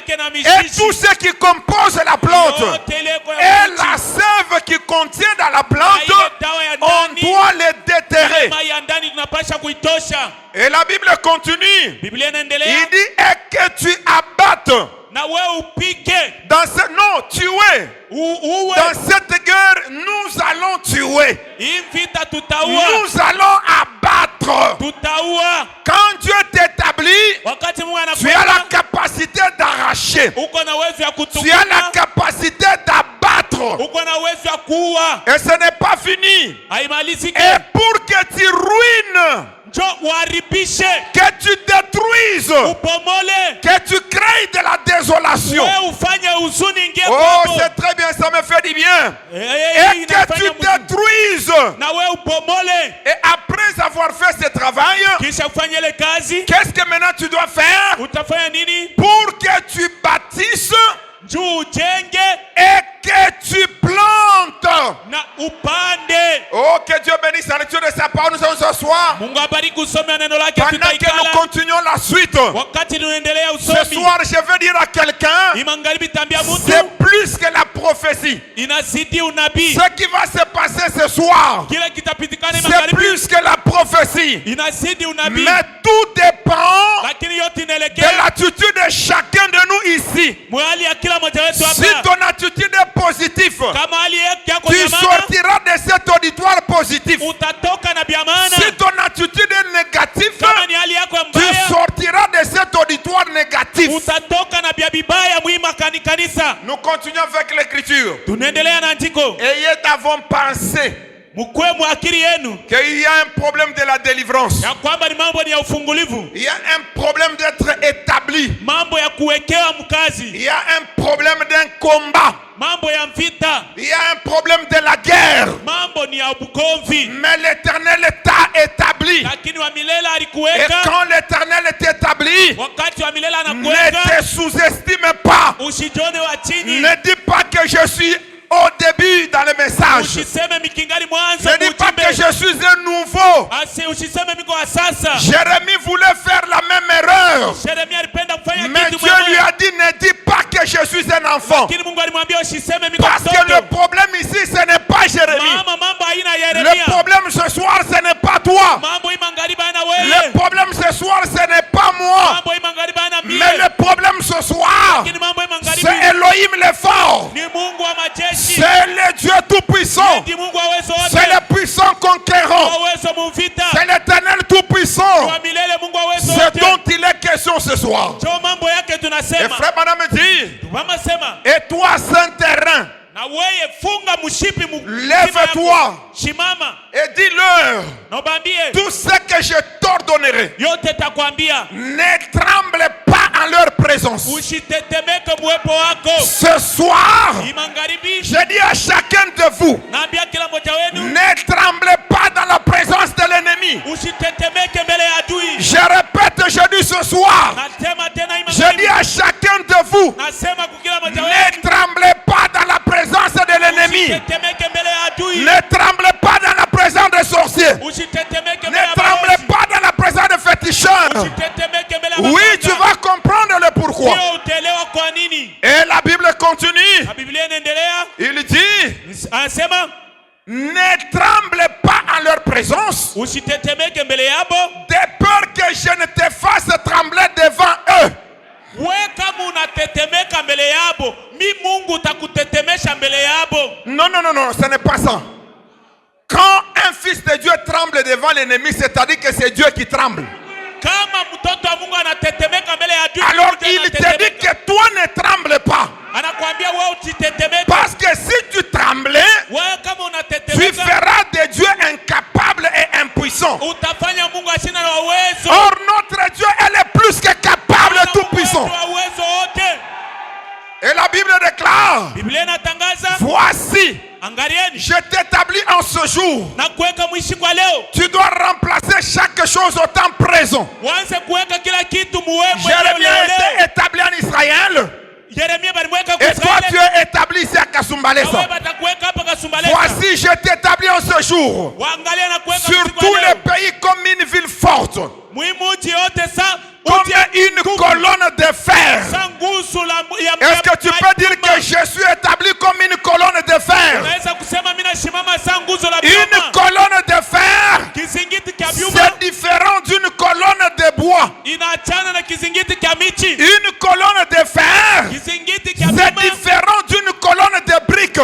et tout ce qui compose la plante et la sève qui contient dans la plante, on doit les déterrer. Et la Bible continue. Il dit et que tu abattes. Dans ce non, tuer. Dans cette guerre, nous allons tuer. Nous allons abattre. Quand Dieu t'établit, tu as la capacité d'arracher. Tu as la capacité d'abattre. Et ce n'est pas fini. Et pour que tu ruines, que tu détruises, que tu crées de la désolation. Oh, c'est très bien, ça me fait du bien. Et que tu détruises. Et après avoir fait ce travail, qu'est-ce que maintenant tu dois faire? Pour que tu bâtisses et que tu plantes. Oh, que Dieu bénisse la lecture de sa parole nous ce soir. Pendant que nous continuons la suite, ce soir je veux dire à quelqu'un, c'est plus que la prophétie. Ce qui va se passer ce soir, c'est plus que la prophétie. Mais tout dépend de l'attitude de chacun de nous ici. Si ton attitude est positive, tu sortiras de cet auditoire positif. Si ton attitude est négative, tu sortiras de cet auditoire négatif. Nous continuons avec l'écriture. Ayez d'avant pensé qu'il y a un problème de la délivrance. Il y a un problème d'être établi. Il y a un problème d'un combat. Il y a un problème de la guerre. Mais l'Éternel t'a établi. Et quand l'Éternel t'établit, ne te sous-estime pas. Ne dis pas que je suis au début dans le message. Ne dis pas que je suis un nouveau. Jérémie voulait faire la même erreur. Mais Dieu lui a dit, ne dis pas que je suis un enfant. Parce que le problème ici, ce n'est pas Jérémie. Le problème ce soir, ce n'est pas toi. Le problème ce soir, ce n'est pas moi. Mais le problème ce soir, c'est Elohim le fort. C'est le Dieu tout-puissant. C'est le puissant conquérant. C'est l'Éternel tout-puissant. C'est dont il est question ce soir. Et frère madame dit, et toi Saint-Terrain, lève-toi et dis-leur tout ce que je t'ordonnerai. Ne tremble pas en leur présence. Ce soir, je dis à chacun de vous, ne tremblez pas dans la présence de l'ennemi. Je répète, je dis ce soir, je dis à chacun de vous, ne tremblez pas dans la présence de l'ennemi. Ne tremblez pas dans la présence des sorciers. Ne tremblez pas dans la présence des féticheurs. Oui, tu vas comprendre le pourquoi. Et la Bible continue. Il dit, ne tremble pas en leur présence, de peur que je ne te fasse trembler devant eux. Non, non, non, non, ce n'est pas ça. Quand un fils de Dieu tremble devant l'ennemi, c'est-à-dire que c'est Dieu qui tremble. Alors il te dit que toi ne tremble pas. Parce que si tu tremblais, tu feras de Dieu incapable et impuissant. Or notre Dieu, elle est plus que capable et tout puissant. Et la Bible déclare, voici, je t'établis en ce jour. Tu dois remplacer chaque chose au temps présent. Jérémie a été établi en Israël. Et toi tu es établi ici à Kasumbalesa. Voici, je t'établis en ce jour sur tous les pays comme une ville forte. comme une colonne de fer. Est-ce que tu peux dire que je suis établi comme une colonne de fer? Une colonne de fer, c'est différent d'une colonne de bois. Une colonne de fer, c'est différent d'une colonne de briques.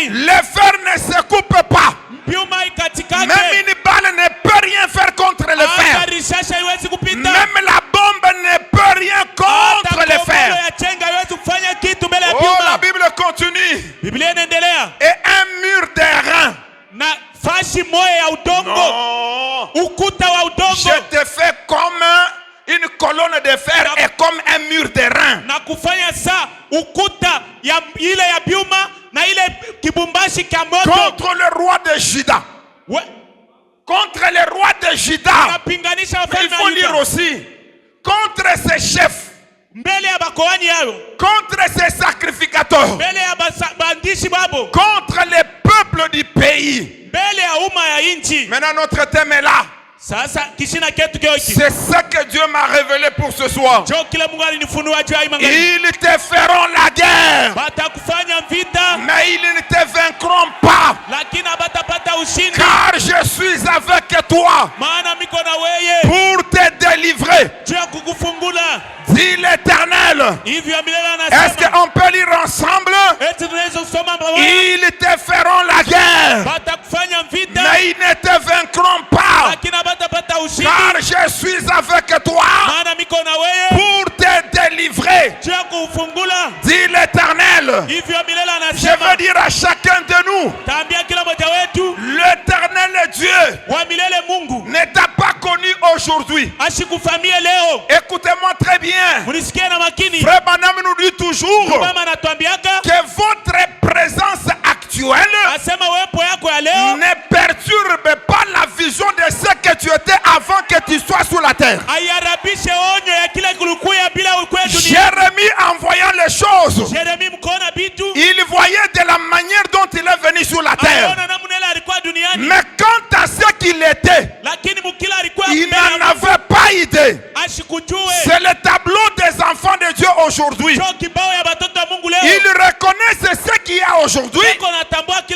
Le fer ne se coupe pas. Même une balle ne peut rien faire contre le fer. Même la bombe ne peut rien contre le fer. Oh, la Bible continue. Et un mur d'airain. Non. Je te fais comme une colonne de fer et comme un mur d'airain. Contre le roi de Juda. Contre le roi de Juda. Mais il faut lire aussi. Contre ses chefs. Contre ses sacrificateurs. Contre les peuples du pays. Maintenant notre thème est là. C'est ce que Dieu m'a révélé pour ce soir. Ils te feront la guerre, mais ils ne te vaincront pas, car je suis avec toi pour te délivrer, dit l'Éternel. Est-ce qu'on peut lire ensemble? Ils te feront la guerre, mais ils ne te vaincront pas, car je suis avec toi pour te délivrer, dit l'Éternel. Je veux dire à chacun de nous, l'Éternel Dieu ne t'a pas connu aujourd'hui. Écoutez-moi très bien. Frère Branham nous dit toujours que votre présence actuelle ne perturbe pas la vision de ce que tu étais avant que tu sois sur la terre. Jérémie, en voyant les choses, il voyait de la manière dont il est venu sur la terre. Mais quant à ce qu'il était, il n'en avait pas idée. C'est le tableau des enfants de Dieu aujourd'hui. Ils reconnaissent ce qu'il y a aujourd'hui.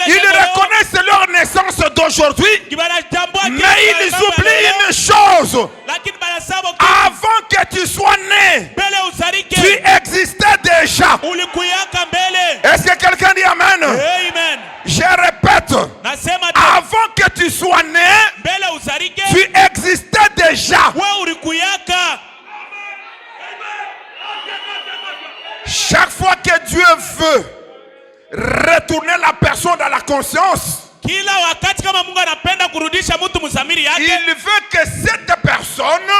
Ils reconnaissent leur naissance d'aujourd'hui. Mais ils oublient une chose. Avant que tu sois né, tu existais déjà. Est-ce que quelqu'un dit Amen? Je répète. Avant que tu sois né, tu existais déjà. Chaque fois que Dieu veut retourner la personne dans la conscience, il veut que cette personne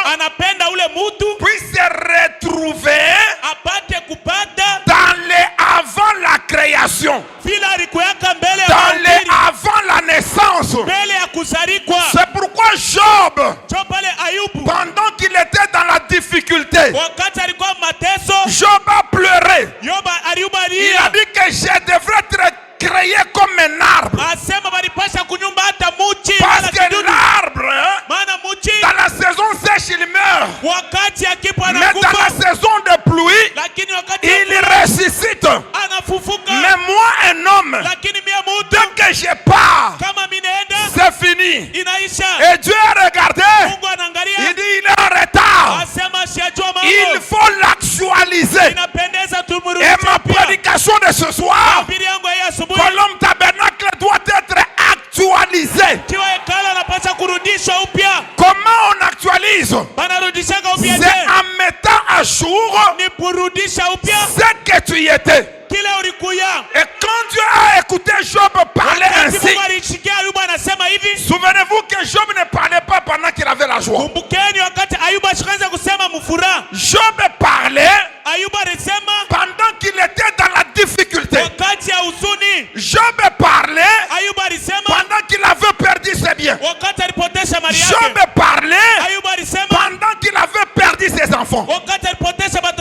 puisse se retrouver dans les avant la création, dans les avant la naissance. C'est pourquoi Job, pendant qu'il était dans la difficulté, Job a pleuré. Il a dit que je devrais être créé comme un arbre. Parce que l'arbre, dans la saison sèche, il meurt. Mais dans la saison de pluie, il ressuscite. Mais moi, un homme, dès que je pars, c'est fini. Et Dieu a regardé. Il dit il est en retard. Il faut l'actualiser. Et ma prédication de ce soir, Colombe Tabernacle doit être actualisé. Comment on actualise? C'est en mettant à jour ce que tu y étais. Et quand Dieu a écouté Job parler ainsi, souvenez-vous que Job ne parlait pas pendant qu'il avait la joie. Job parlait pendant qu'il était dans la difficulté. Job parlait pendant qu'il avait perdu ses biens. Job parlait pendant qu'il avait perdu ses enfants.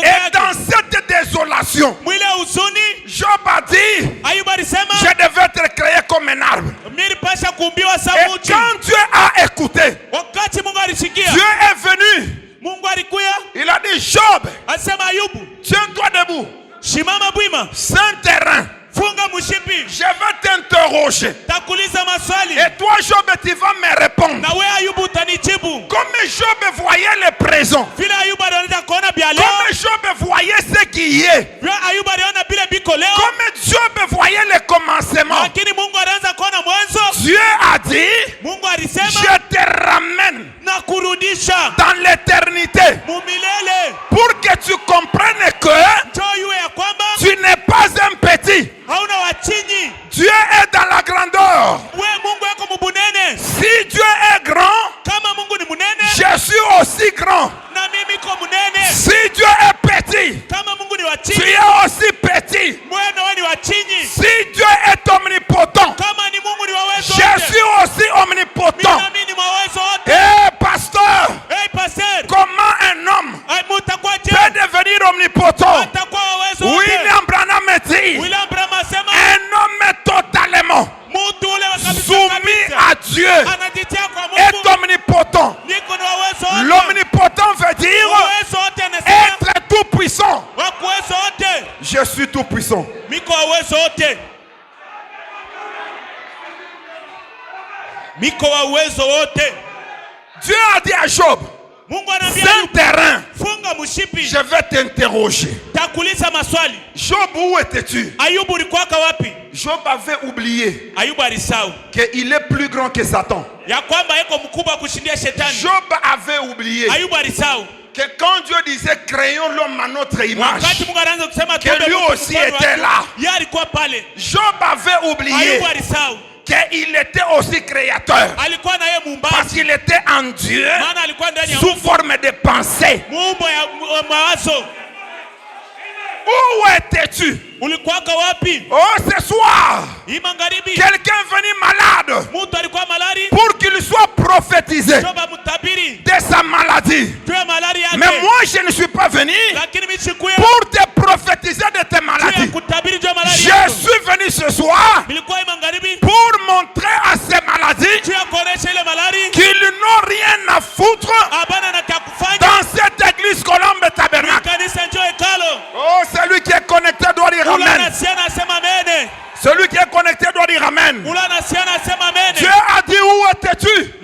Et dans cette désolation, Job a dit, je devais être créé comme un arbre. Et quand Dieu a écouté, Dieu est venu Job, tiens-toi debout. C'est un terrain. Je vais t'interroger. Et toi, Job, tu vas me répondre. Comme Job voyait le présent, comme Job voyait ce qui est, comme Job voyait le commencement, Dieu a dit, je te ramène dans l'éternité pour que tu comprennes que tu n'es pas un petit. Dieu est dans la grandeur. Si Dieu est grand, je suis aussi grand. Si Dieu est petit, tu es aussi petit. Si Dieu est omnipotent, je suis aussi omnipotent. Eh pasteur, comment un homme peut devenir omnipotent? William Branham dit, un homme totalement soumis à Dieu est omnipotent. L'omnipotent veut dire être tout puissant. Je suis tout puissant. Dieu a dit à Job, c'est un terrain. Je vais t'interroger. Job, où étais-tu? Job avait oublié qu'il est plus grand que Satan. Job avait oublié que quand Dieu disait créons l'homme à notre image, que lui aussi était là. Job avait oublié qu'il était aussi créateur, parce qu'il était en Dieu sous forme de pensée. Où étais-tu? Oh, ce soir, quelqu'un est venu malade pour qu'il soit prophétisé de sa maladie. Mais moi, je ne suis pas venu pour te prophétiser de tes maladies. Je suis venu ce soir pour montrer à ces maladies qu'ils n'ont rien à foutre dans cette église Colombe Tabernacle. Oh, celui qui est connecté doit dire amen. Celui qui est connecté doit dire amen. Dieu a dit, où étais-tu?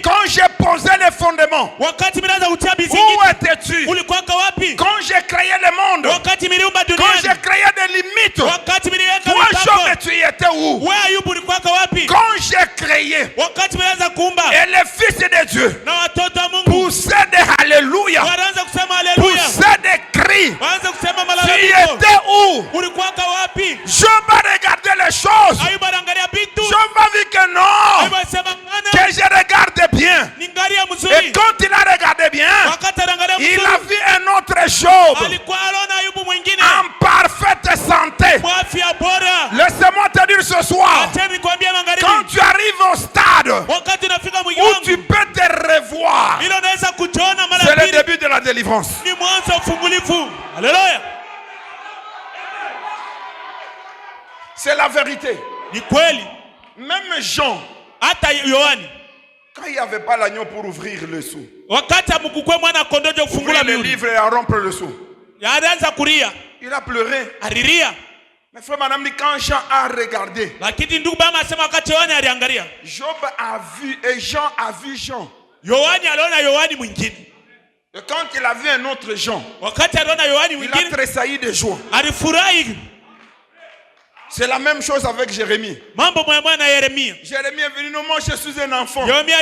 Quand j'ai posé les fondements, où étais-tu? Quand j'ai créé le monde, quand j'ai créé des limites, toi Job, tu étais où? Quand j'ai créé, et les fils de Dieu poussaient des alléluia, poussaient des cris, tu étais où? Job a regardé les choses. Job a vu que non, que je regarde bien. Et quand il a regardé bien, il a vu un autre Job en parfaite santé. Laissez-moi te dire ce soir, quand tu arrives au stade où tu peux te revoir, c'est le début de la délivrance. Alléluia. C'est la vérité. Même Jean, quand il n'y avait pas l'agneau pour ouvrir le seau, ouvrir le livre et rompre le seau, il a pleuré. Mais frère, madame dit, quand Jean a regardé, Job a vu et Jean a vu Jean. Et quand il a vu un autre Jean, il a tressailli de joie. C'est la même chose avec Jérémie. Jérémie est venu, non, moi je suis un enfant. Je dis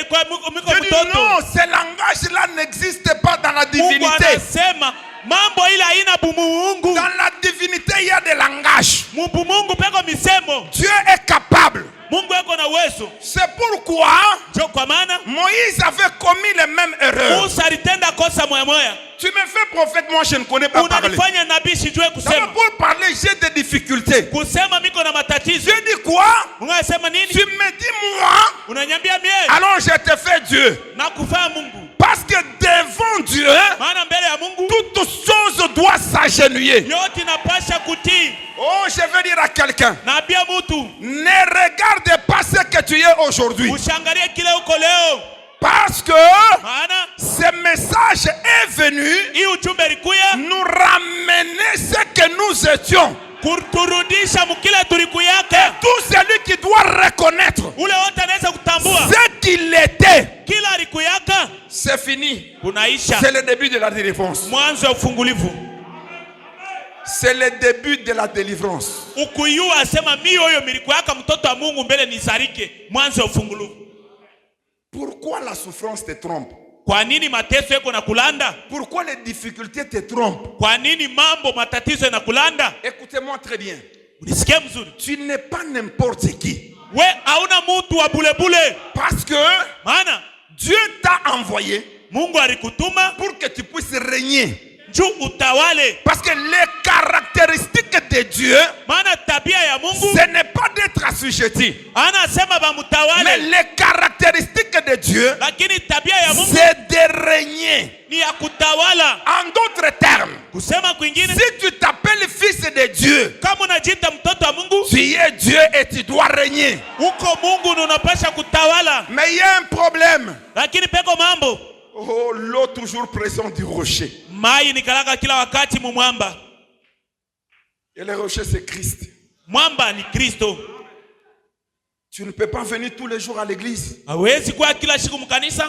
non, ce langage-là n'existe pas dans la divinité. Dans la divinité, il y a des langages. Dieu est capable. C'est pourquoi Moïse avait commis les mêmes erreurs. Tu me fais prophète, moi je ne connais pas parler. Pour parler, j'ai des difficultés. Dieu dit quoi? Tu me dis moi, alors je te fais Dieu. Parce que devant Dieu, toute chose doit s'agenouiller. Oh, je veux dire à quelqu'un, ne regarde pas ce que tu es aujourd'hui. Parce que ce message est venu nous ramener ce que nous étions. Et tout celui qui doit reconnaître ce qu'il était, c'est fini. C'est le début de la délivrance. C'est le début de la délivrance. Pourquoi la souffrance te trompe? Pourquoi les difficultés te trompent? Écoutez-moi très bien. Tu n'es pas n'importe qui. Parce que Dieu t'a envoyé pour que tu puisses régner. Parce que les caractéristiques de Dieu, ce n'est pas d'être assujetti. Mais les caractéristiques de Dieu, c'est de régner. En d'autres termes, si tu t'appelles fils de Dieu, tu es Dieu et tu dois régner. Mais il y a un problème. Oh, l'eau toujours présente du rocher. Et le rocher, c'est Christ. Tu ne peux pas venir tous les jours à l'église,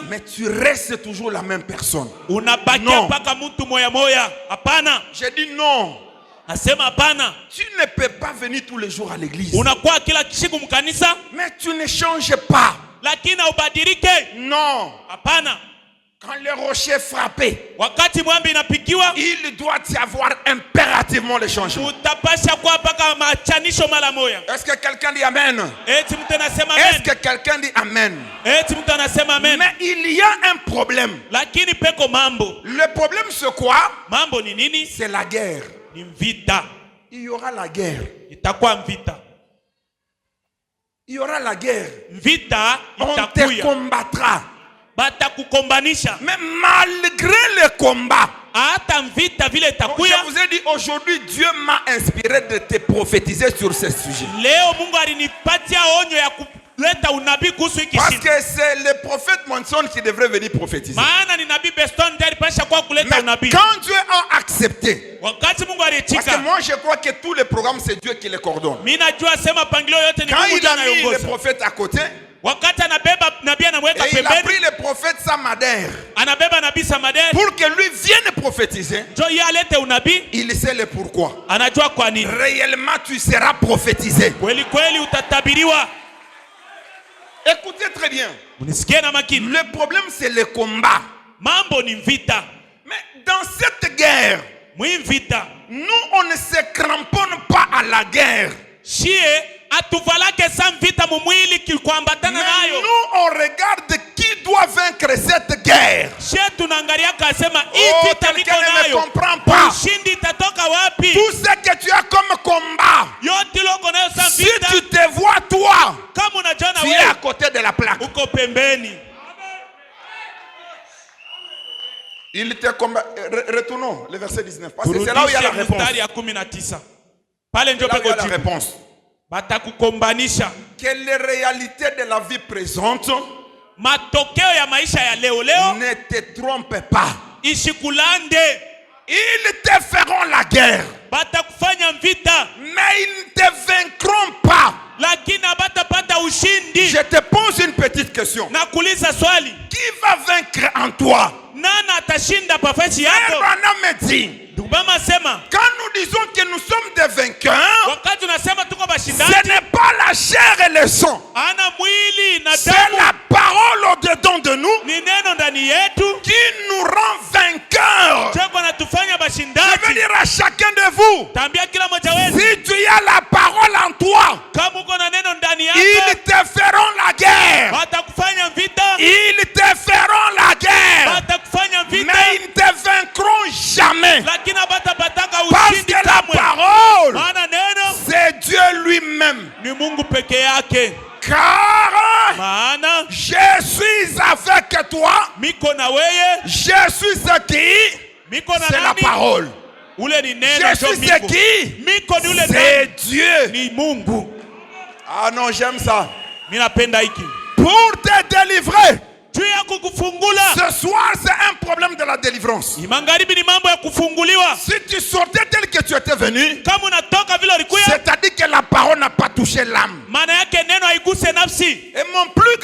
mais tu restes toujours la même personne. Non. J'ai dit non. Tu ne peux pas venir tous les jours à l'église, mais tu ne changes pas. Non. Quand le rocher est frappé, il doit y avoir impérativement le changement. Est-ce que quelqu'un dit Amen? Est-ce que quelqu'un dit Amen? Mais il y a un problème. Le problème c'est quoi? C'est la guerre. Il y aura la guerre. Il y aura la guerre. On te combattra. Mais malgré le combat, je vous ai dit aujourd'hui, Dieu m'a inspiré de te prophétiser sur ce sujet. Parce que c'est le prophète Monson qui devrait venir prophétiser. Mais quand Dieu a accepté, parce que moi je crois que tous les programmes c'est Dieu qui les coordonne. Quand il a mis le prophète à côté, et il a pris le prophète Samader pour que lui vienne prophétiser. Il sait le pourquoi. Réellement tu seras prophétisé. Écoutez très bien. Le problème c'est le combat. Mais dans cette guerre, nous on ne se cramponne pas à la guerre. Mais nous on regarde qui doit vaincre cette guerre. Oh, quelqu'un ne me comprend pas. Tout ce que tu as comme combat, si tu te vois toi, tu es à côté de la plaque. Il te combat. Retournons le verset 19. Parce que c'est là où il y a la réponse. Là où il y a la réponse. Quelle réalité de la vie présente ne te trompe pas. Ils te feront la guerre, mais ils ne te vaincront pas. Je te pose une petite question. Qui va vaincre en toi? Abraham me dit, quand nous disons que nous sommes des vainqueurs, ce n'est pas la chair et le sang, c'est la parole au-dedans de nous qui nous rend vainqueurs. Je veux dire à chacun de vous, si tu as la parole en toi, ils te feront la guerre. Ils te feront la guerre, mais ils ne te vaincront jamais. Parce que la parole, c'est Dieu lui-même. Car je suis avec toi. Je suis ce qui, c'est la parole. Je suis ce qui, c'est Dieu. Ah non, j'aime ça. Pour te délivrer Ce soir, c'est un problème de la délivrance. Si tu sortais tel que tu étais venu, c'est-à-dire que la parole n'a pas touché l'âme. Et mon plus